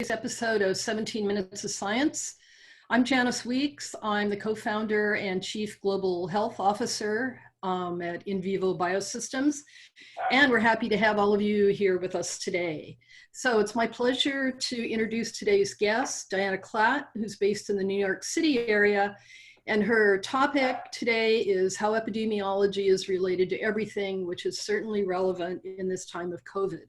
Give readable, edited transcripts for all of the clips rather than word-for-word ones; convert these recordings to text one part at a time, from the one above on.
episode of 17 Minutes of Science. I'm Janice Weeks. I'm the co-founder and chief global health officer at In Vivo Biosystems, and we're happy to have all of you here with us today. So it's my pleasure to introduce today's guest, Diana Klatt, who's based in the New York City area, and her topic today is how epidemiology is related to everything, which is certainly relevant in this time of COVID.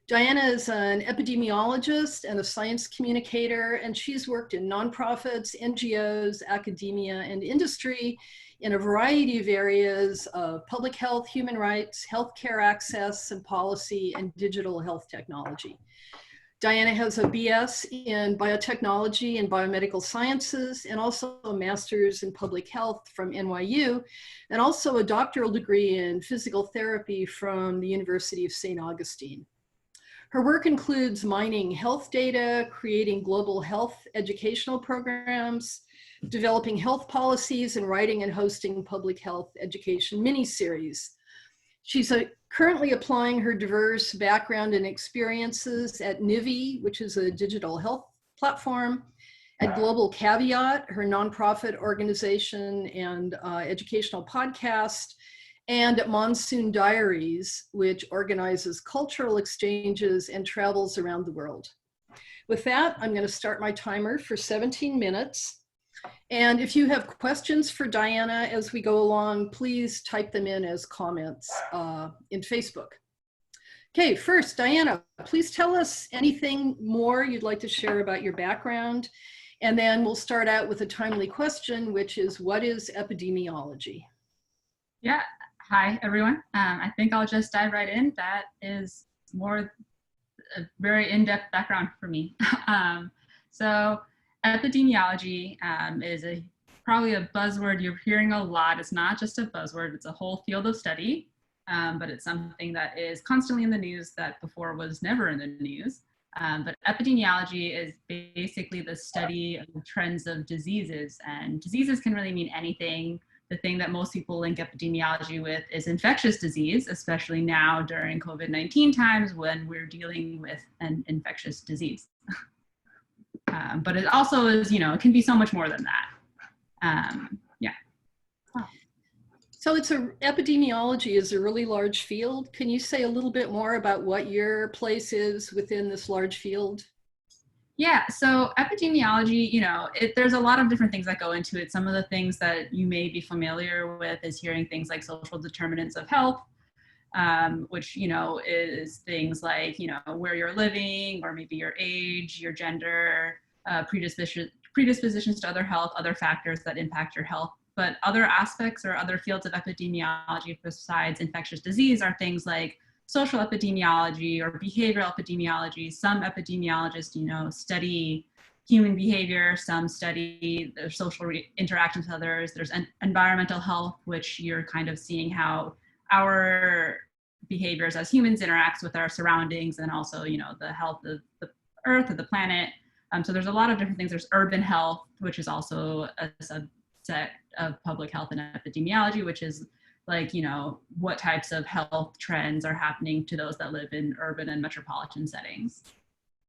Diana is an epidemiologist and a science communicator, and she's worked in nonprofits, NGOs, academia, and industry in a variety of areas of public health, human rights, healthcare access and policy, and digital health technology. Diana has a BS in biotechnology and biomedical sciences, and also a master's in public health from NYU, and also a doctoral degree in physical therapy from the University of St. Augustine. Her work includes mining health data, creating global health educational programs, developing health policies, and writing and hosting public health education mini-series. She's currently applying her diverse background and experiences at Nivi, which is a digital health platform, at Global Caveat, her nonprofit organization and educational podcast, and at Monsoon Diaries, which organizes cultural exchanges and travels around the world. With that, I'm going to start my timer for 17 minutes. And if you have questions for Diana as we go along, please type them in as comments in Facebook. Okay, first, Diana, please tell us anything more you'd like to share about your background. And then we'll start out with a timely question, which is, what is epidemiology? Yeah. Hi, everyone. I think I'll just dive right in. That is more a very in-depth background for me. So epidemiology is probably a buzzword you're hearing a lot. It's not just a buzzword, it's a whole field of study, but it's something that is constantly in the news that before was never in the news. But epidemiology is basically the study of trends of diseases, and diseases can really mean anything. The thing that most people link epidemiology with is infectious disease, especially now during COVID-19 times when we're dealing with an infectious disease. But it also is, it can be so much more than that. Yeah. Oh. So epidemiology is a really large field. Can you say a little bit more about what your place is within this large field? Yeah, so epidemiology, there's a lot of different things that go into it. Some of the things that you may be familiar with is hearing things like social determinants of health, which, is things like, where you're living, or maybe your age, your gender, predispositions to other health, other factors that impact your health. But other aspects or other fields of epidemiology besides infectious disease are things like social epidemiology or behavioral epidemiology. Some epidemiologists, study human behavior, some study their social interactions with others. There's environmental health, which you're kind of seeing how our behaviors as humans interacts with our surroundings, and also, the health of the earth or the planet. So there's a lot of different things. There's urban health, which is also a subset of public health and epidemiology, which is like, what types of health trends are happening to those that live in urban and metropolitan settings.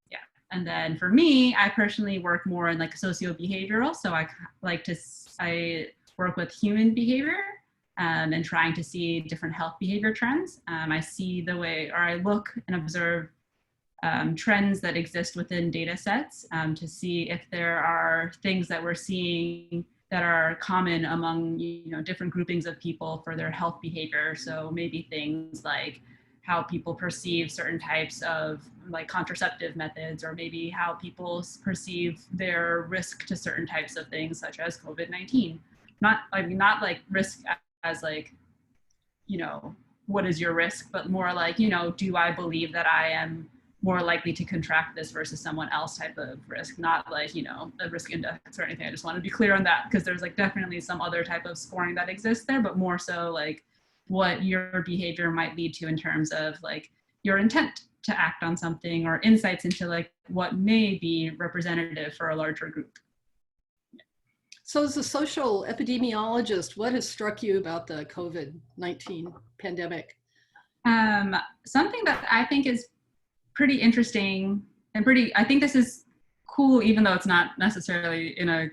Yeah. And then for me, I personally work more in like socio-behavioral. So I work with human behavior and trying to see different health behavior trends. I see I look and observe trends that exist within data sets to see if there are things that we're seeing that are common among different groupings of people for their health behavior. So maybe things like how people perceive certain types of like contraceptive methods, or maybe how people perceive their risk to certain types of things such as COVID-19. Not like risk as like, what is your risk, but more like, do I believe that I am more likely to contract this versus someone else type of risk, not like, a risk index or anything. I just want to be clear on that, because there's like definitely some other type of scoring that exists there, but more so like what your behavior might lead to in terms of like your intent to act on something, or insights into like what may be representative for a larger group. So as a social epidemiologist, what has struck you about the COVID-19 pandemic? Something that I think is pretty interesting I think this is cool, even though it's not necessarily in a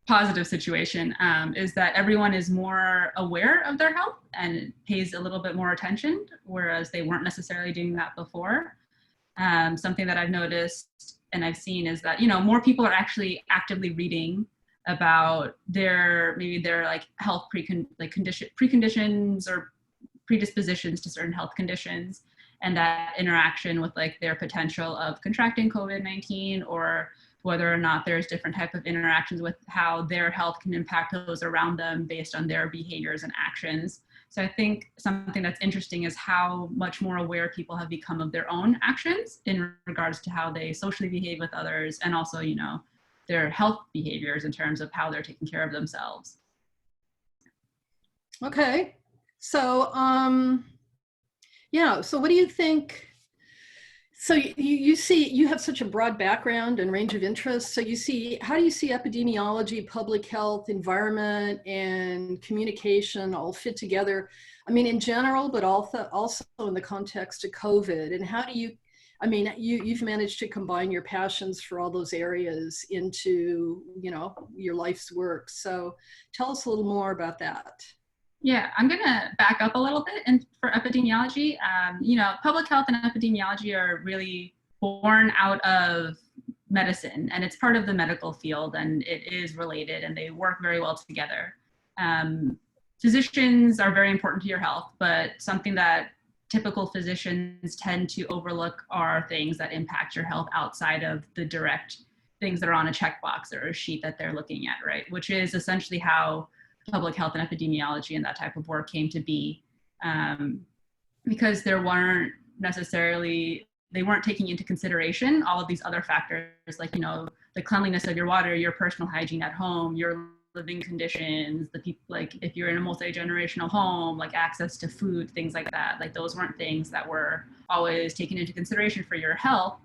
positive situation, is that everyone is more aware of their health and pays a little bit more attention, whereas they weren't necessarily doing that before. Something that I've noticed and I've seen is that, more people are actually actively reading about maybe their like health preconditions or predispositions to certain health conditions, and that interaction with like their potential of contracting COVID-19, or whether or not there's different type of interactions with how their health can impact those around them based on their behaviors and actions. So I think something that's interesting is how much more aware people have become of their own actions in regards to how they socially behave with others, and also, their health behaviors in terms of how they're taking care of themselves. Okay. So, yeah, so what do you think? So you see, you have such a broad background and range of interests. So how do you see epidemiology, public health, environment, and communication all fit together? I mean, in general, but also in the context of COVID. And how do you've managed to combine your passions for all those areas into, your life's work. So tell us a little more about that. Yeah, I'm going to back up a little bit. And for epidemiology, public health and epidemiology are really born out of medicine, and it's part of the medical field, and it is related, and they work very well together. Physicians are very important to your health, but something that typical physicians tend to overlook are things that impact your health outside of the direct things that are on a checkbox or a sheet that they're looking at, right? Which is essentially how public health and epidemiology and that type of work came to be, because they weren't taking into consideration all of these other factors, like, the cleanliness of your water, your personal hygiene at home, your living conditions, the people, like if you're in a multi-generational home, like access to food, things like that. Like those weren't things that were always taken into consideration for your health.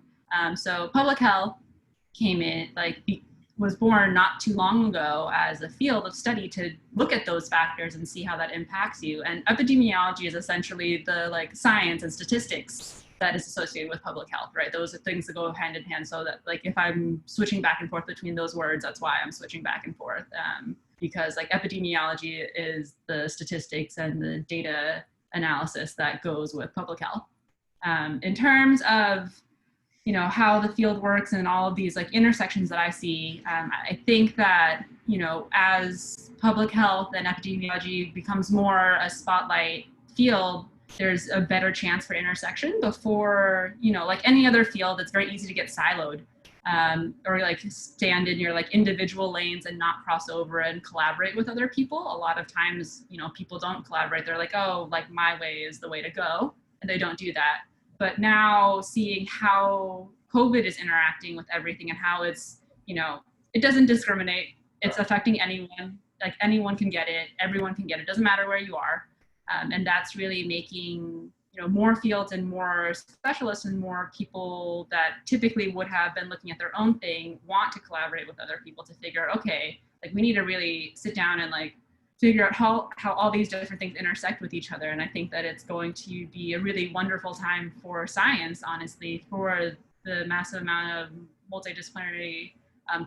So public health came in, was born not too long ago as a field of study to look at those factors and see how that impacts you. And epidemiology is essentially the science and statistics that is associated with public health, right? Those are things that go hand in hand. So that if I'm switching back and forth between those words, that's why I'm switching back and forth. Because epidemiology is the statistics and the data analysis that goes with public health. In terms of how the field works and all of these intersections that I see, I think that, as public health and epidemiology becomes more a spotlight field, there's a better chance for intersection before, like any other field, it's very easy to get siloed, or stand in your individual lanes and not cross over and collaborate with other people. A lot of times, people don't collaborate. They're like, oh, my way is the way to go. And they don't do that. But now seeing how COVID is interacting with everything and how it's, it doesn't discriminate. It's affecting anyone. Anyone can get it. Everyone can get it. Doesn't matter where you are. And that's really making, more fields and more specialists and more people that typically would have been looking at their own thing want to collaborate with other people to figure out, okay, we need to really sit down and figure out how all these different things intersect with each other. And I think that it's going to be a really wonderful time for science, honestly, for the massive amount of multidisciplinary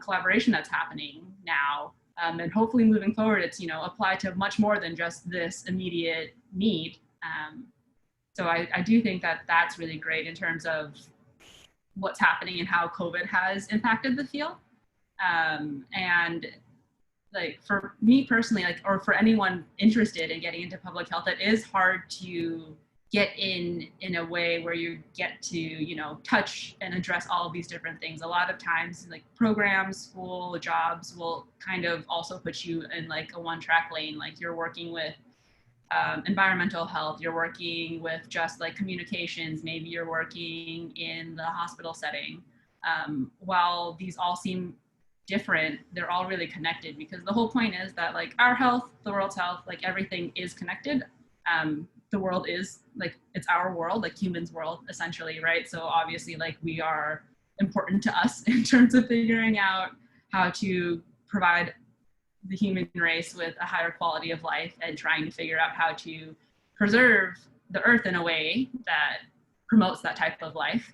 collaboration that's happening now. And hopefully moving forward, it's, applied to much more than just this immediate need. So I do think that that's really great in terms of what's happening and how COVID has impacted the field. And for me personally, or for anyone interested in getting into public health, it is hard to get in a way where you get to, touch and address all of these different things. A lot of times, programs, school, jobs will kind of also put you in a one-track lane. You're working with environmental health, you're working with just communications, maybe you're working in the hospital setting. While these all seem different, they're all really connected, because the whole point is that our health, the world's health, everything is connected. The world is it's our world, humans' world, essentially, right? So obviously we are important to us in terms of figuring out how to provide the human race with a higher quality of life, and trying to figure out how to preserve the earth in a way that promotes that type of life.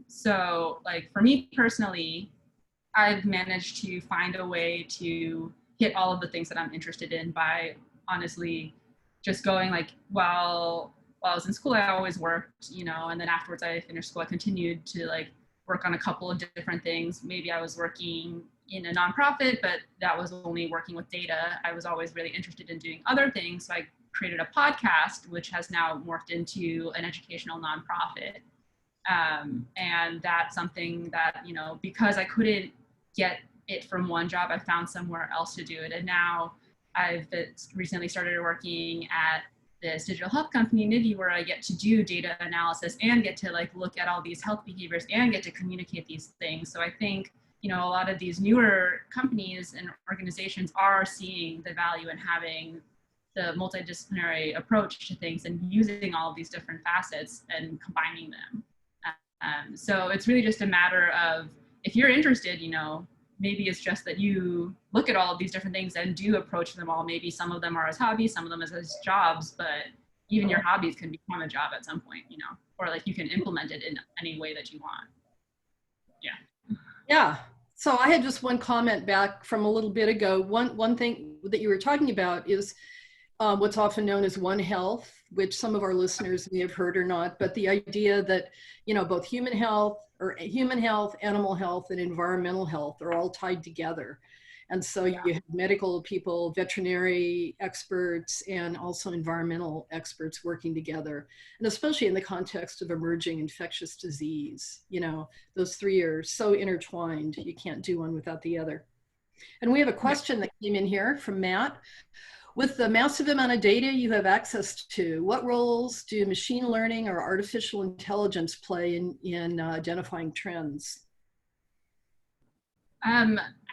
So like for me personally, I've managed to find a way to hit all of the things that I'm interested in by honestly just going like, while I was in school, I always worked, you know, and then afterwards I finished school, I continued to like work on a couple of different things. Maybe I was working in a nonprofit, but that was only working with data. I was always really interested in doing other things. So I created a podcast, which has now morphed into an educational nonprofit. And that's something that, you know, because I couldn't get it from one job, I found somewhere else to do it. And now I've recently started working at this digital health company, Nivi, where I get to do data analysis and get to like look at all these health behaviors and get to communicate these things. So I think, you know, a lot of these newer companies and organizations are seeing the value in having the multidisciplinary approach to things and using all of these different facets and combining them. So it's really just a matter of, if you're interested, you know, maybe it's just that you look at all of these different things and do approach them all. Maybe some of them are as hobbies, some of them as jobs, but even your hobbies can become a job at some point, you know, or like you can implement it in any way that you want. Yeah. Yeah. So I had just one comment back from a little bit ago. One thing that you were talking about is what's often known as One Health, which some of our listeners may have heard or not, but the idea that, you know, both human health, animal health, and environmental health are all tied together. And so you have medical people, veterinary experts, and also environmental experts working together. And especially in the context of emerging infectious disease, you know, those three are so intertwined, you can't do one without the other. And we have a question that came in here from Matt. With the massive amount of data you have access to, what roles do machine learning or artificial intelligence play in identifying trends?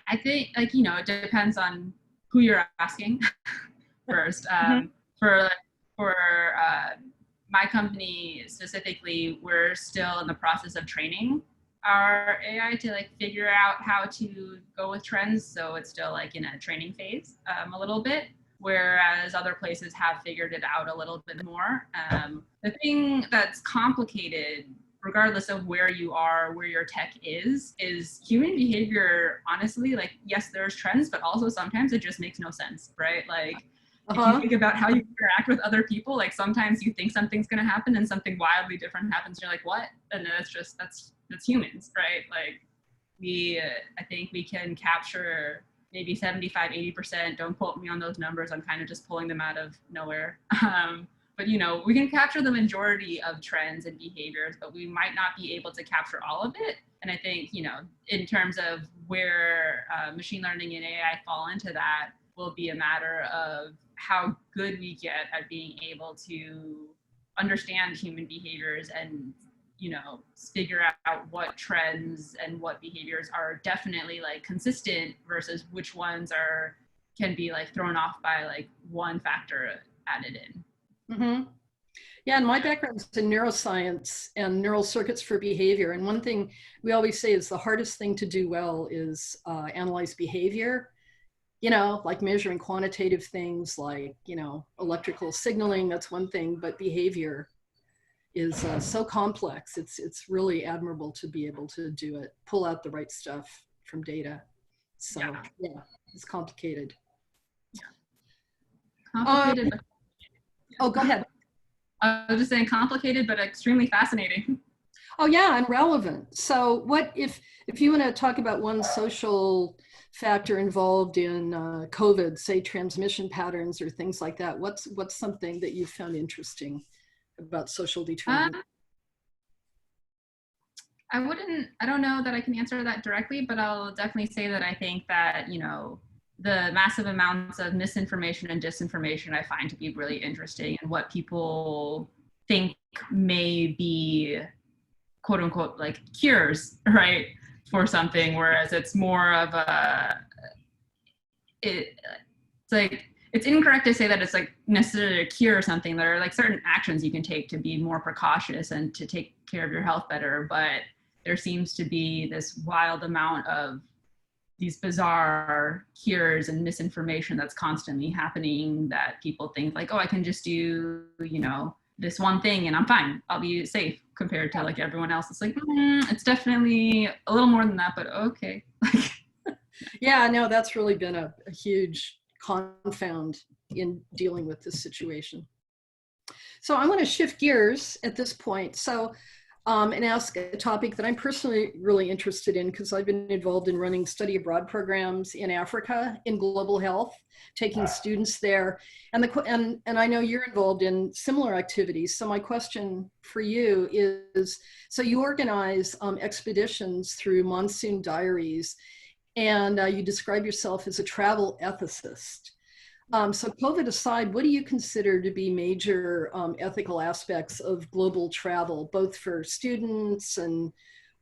I think, like, you know, it depends on who you're asking first. For my company specifically, we're still in the process of training our AI to like figure out how to go with trends. So it's still like in a training phase a little bit, whereas other places have figured it out a little bit more. The thing that's complicated, regardless of where you are, where your tech is human behavior. Honestly, like, yes, there's trends, but also sometimes it just makes no sense, right? Like, if you think about how you interact with other people, like sometimes you think something's going to happen and something wildly different happens. You're like, what? And it's just, that's humans, right? Like, I think we can capture maybe 75, 80%. Don't quote me on those numbers. I'm kind of just pulling them out of nowhere. But, you know, we can capture the majority of trends and behaviors, but we might not be able to capture all of it. And I think, you know, in terms of where machine learning and AI fall into that, will be a matter of how good we get at being able to understand human behaviors and, you know, figure out what trends and what behaviors are definitely like consistent versus which ones can be like thrown off by like one factor added in. Mm-hmm. Yeah, and my background is in neuroscience and neural circuits for behavior. And one thing we always say is the hardest thing to do well is analyze behavior, you know, like measuring quantitative things like, you know, electrical signaling, that's one thing, but behavior is so complex. It's really admirable to be able to do it, pull out the right stuff from data. So yeah, it's complicated. Yeah. Complicated, but oh, go ahead. I was just saying complicated, but extremely fascinating. Oh yeah, and relevant. So what if you want to talk about one social factor involved in COVID, say transmission patterns or things like that, what's something that you found interesting about social determinants? I don't know that I can answer that directly, but I'll definitely say that I think that, you know, the massive amounts of misinformation and disinformation I find to be really interesting, and what people think may be quote unquote like cures, right, for something, whereas it's more of it's like, it's incorrect to say that it's like necessarily a cure or something. There are like certain actions you can take to be more precautious and to take care of your health better, but there seems to be this wild amount of these bizarre cures and misinformation that's constantly happening, that people think like, oh, I can just do, you know, this one thing and I'm fine, I'll be safe, compared to like everyone else. It's like, it's definitely a little more than that, but okay. Yeah, no, that's really been a huge confound in dealing with this situation. So I want to shift gears at this point. And ask a topic that I'm personally really interested in, because I've been involved in running study abroad programs in Africa in global health, taking students there. And I know you're involved in similar activities. So my question for you is, so you organize expeditions through Monsoon Diaries, and you describe yourself as a travel ethicist. So COVID aside, what do you consider to be major ethical aspects of global travel, both for students and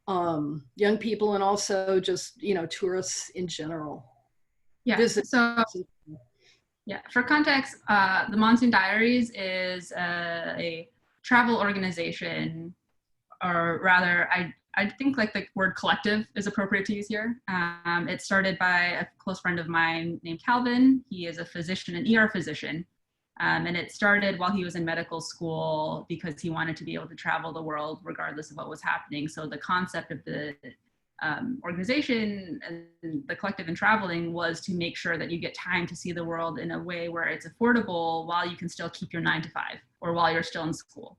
young people, and also just, tourists in general? Yeah, so yeah, for context, the Monsoon Diaries is a travel organization, or rather, I think like the word collective is appropriate to use here. It started by a close friend of mine named Calvin. He is a physician, an ER physician. And it started while he was in medical school because he wanted to be able to travel the world regardless of what was happening. So the concept of the organization and the collective in traveling was to make sure that you get time to see the world in a way where it's affordable while you can still keep your 9 to 5 or while you're still in school.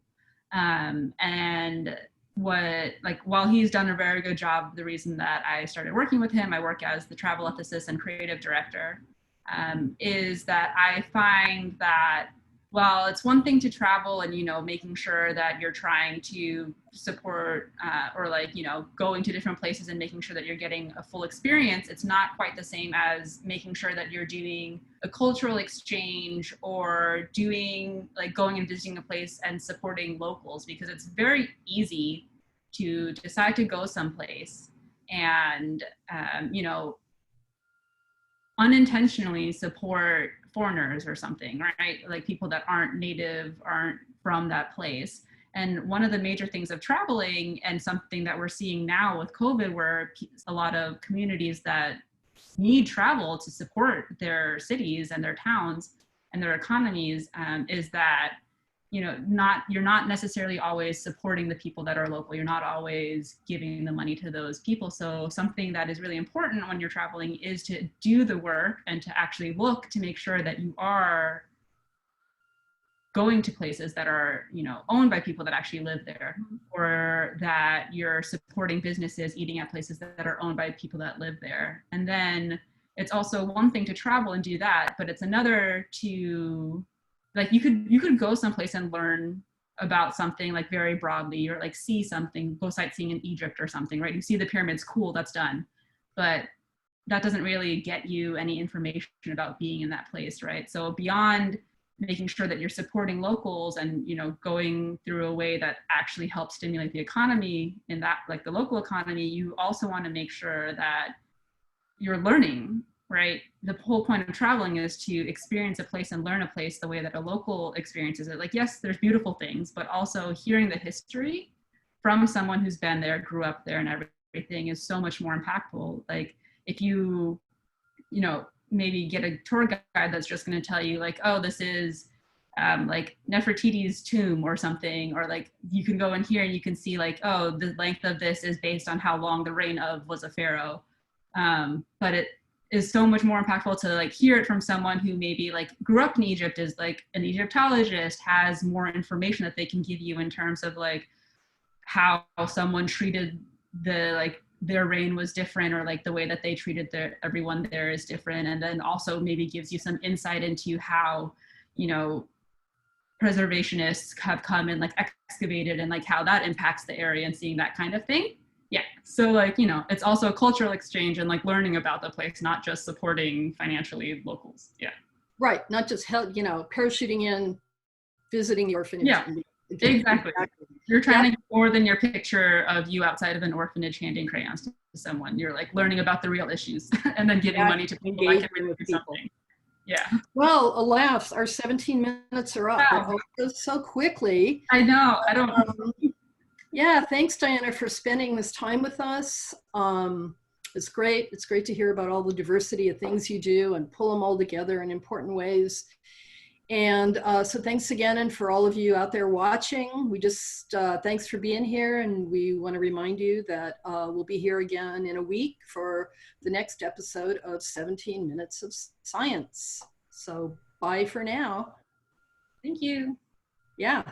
And while he's done a very good job, the reason that I started working with him, I work as the travel ethicist and creative director, is that I find that while it's one thing to travel and, making sure that you're trying to support or going to different places and making sure that you're getting a full experience, it's not quite the same as making sure that you're doing a cultural exchange or doing going and visiting a place and supporting locals, because it's very easy to decide to go someplace and, unintentionally support foreigners or something, right? Like people that aren't native, aren't from that place. And one of the major things of traveling, and something that we're seeing now with COVID, where a lot of communities that need travel to support their cities and their towns and their economies, is that you're not necessarily always supporting the people that are local. You're not always giving the money to those people. So something that is really important when you're traveling is to do the work and to actually look to make sure that you are going to places that are, owned by people that actually live there, or that you're supporting businesses eating at places that are owned by people that live there. And then it's also one thing to travel and do that, but it's another to you could go someplace and learn about something very broadly, or see something, go sightseeing in Egypt or something, right? You see the pyramids, cool, that's done. But that doesn't really get you any information about being in that place, right? So beyond making sure that you're supporting locals and, going through a way that actually helps stimulate the economy in that, the local economy, you also want to make sure that you're learning, right? The whole point of traveling is to experience a place and learn a place the way that a local experiences it. Yes, there's beautiful things, but also hearing the history from someone who's been there, grew up there, and everything is so much more impactful. If you, maybe get a tour guide that's just going to tell you oh, this is Nefertiti's tomb or something, or you can go in here and you can see oh, the length of this is based on how long the reign of was a pharaoh. But it is so much more impactful to hear it from someone who maybe grew up in Egypt, is an Egyptologist, has more information that they can give you in terms of how someone treated their reign was different, or the way that they treated everyone there is different. And then also maybe gives you some insight into how, preservationists have come and excavated and how that impacts the area, and seeing that kind of thing. Yeah. So it's also a cultural exchange and learning about the place, not just supporting financially locals. Yeah. Right. Not just parachuting in, visiting the orphanage. Yeah, exactly. You're trying to get more than your picture of you outside of an orphanage handing crayons to someone. You're learning about the real issues and then giving money to people that can really do something. Yeah. Well, alas, our 17 minutes are up. Wow. It goes so quickly. I know. I don't. Yeah, thanks, Diana, for spending this time with us. It's great. It's great to hear about all the diversity of things you do and pull them all together in important ways. And so thanks again, and for all of you out there watching, we just thanks for being here, and we want to remind you that we'll be here again in a week for the next episode of 17 Minutes of Science. So bye for now. Thank you. Yeah.